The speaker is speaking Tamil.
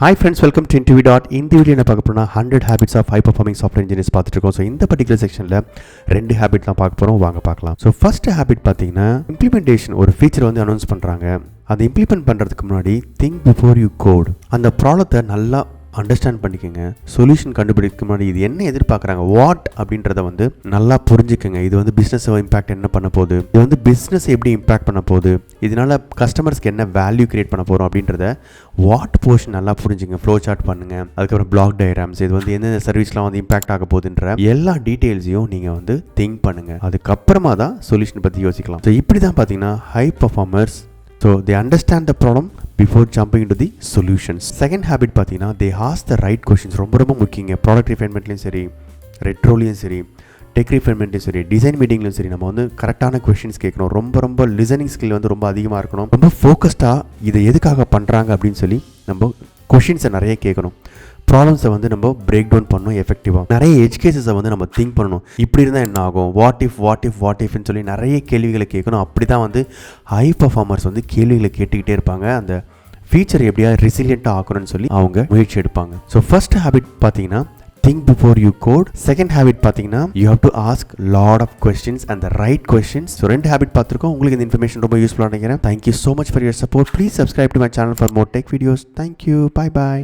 Hi friends, welcome to InterviewDOT. இந்த வீடியோ என்ன பார்க்க போறோம்னா 100 habits of high performing software engineers பார்த்துட்டு இருக்கோம். ஸோ இந்த பர்டிகுலர் செக்ஷனில் 2 ஹேபிட் தான் பார்க்க போகிறோம், வாங்க பார்க்கலாம். ஸோ ஃபர்ஸ்ட் ஹேபிட் பார்த்தீங்கன்னா இம்ப்ளிமெண்டேஷன். ஒரு ஃபீச்சர் வந்து அனௌன்ஸ் பண்ணுறாங்க, அதை இம்ப்ளிமெண்ட் பண்ணுறதுக்கு முன்னாடி திங்க் பிஃபோர் யூ கோட். அந்த ப்ராப்ளத்தை நல்லா அண்டர்ஸ்டாண்ட் பண்ணிக்கோங்க. சொல்யூஷன் கண்டுபிடிக்க முன்னாடி இது என்ன எதிர்பார்க்குறாங்க, வாட் அப்படின்றத வந்து நல்லா புரிஞ்சுக்கோங்க. இது வந்து பிஸ்னஸ் இம்பாக்ட் என்ன பண்ண போகுது, இது வந்து பிஸ்னஸ் எப்படி இம்பாக்ட் பண்ண போகுது, இதனால கஸ்டமர்ஸ்க்கு என்ன வேல்யூ கிரியேட் பண்ண போகிறோம் அப்படின்றத வாட் போர்ஷன் நல்லா புரிஞ்சுங்க. ஃப்ளோ சார்ட் பண்ணுங்கள். அதுக்கப்புறம் பிளாக் டயக்ராம்ஸ், இது வந்து எந்தெந்த சர்வீஸ்லாம் வந்து இம்பாக்ட் ஆக போகுதுன்ற எல்லா டீட்டெயில்ஸையும் நீங்கள் வந்து திங்க் பண்ணுங்கள். அதுக்கப்புறமா தான் சொல்யூஷன் பற்றி யோசிக்கலாம். ஸோ இப்படி தான் பார்த்தீங்கன்னா high performers, so they understand the problem before jumping into the solutions. Second habit பார்த்தீங்கன்னா they ask the right questions. ரொம்ப முக்கியங்க. ப்ராடக்ட் ரிஃபைன்மெண்ட்லையும் சரி, ரெட்ரோலையும் சரி, டெக் ரிஃபைன்மெண்ட்லையும் சரி, டிசைன் மீட்டிங்லையும் சரி, நம்ம வந்து கரெக்டான கொஷின்ஸ் கேட்கணும். ரொம்ப லிசனிங் ஸ்கில் வந்து ரொம்ப அதிகமாக இருக்கணும். ரொம்ப ஃபோக்கஸ்டாக இதை எதுக்காக பண்ணுறாங்க அப்படின்னு சொல்லி நம்ம கொஷின்ஸை நிறைய கேட்கணும். ப்ராப்ளம்ஸை வந்து நம்ம பிரேக் டவுன் பண்ணணும் எஃபெக்டிவாக. நிறைய எட்ஜ் கேசஸை வந்து நம்ம திங்க் பண்ணணும். இப்படி இருந்தால் என்ன ஆகும், வாட் இஃப்னு சொல்லி நிறைய கேள்விகளை கேட்கணும். அப்படி தான் வந்து ஹை பர்ஃபார்மர்ஸ் வந்து கேள்விகளை கேட்டுக்கிட்டே இருப்பாங்க. அந்த ஃபீச்சர் எப்படியா ரெசிலியண்ட்டாக ஆக்கணும்னு சொல்லி அவங்க முயற்சி எடுப்பாங்க. ஸோ ஃபர்ஸ்ட் ஹேபிட் பார்த்தீங்கன்னா think before you code. Second habit பார்த்தீங்கன்னா you have to ask lot of questions and the right questions. So ரெண்டு ஹேபிட் பார்த்துருக்கோம். உங்களுக்கு இந்த இன்ஃபர்மேஷன் ரொம்ப யூஸ்ஃபுல்லாக நினைக்கிறேன். Thank you so much for your support. Please subscribe to my channel for more tech videos. Thank you. Bye bye.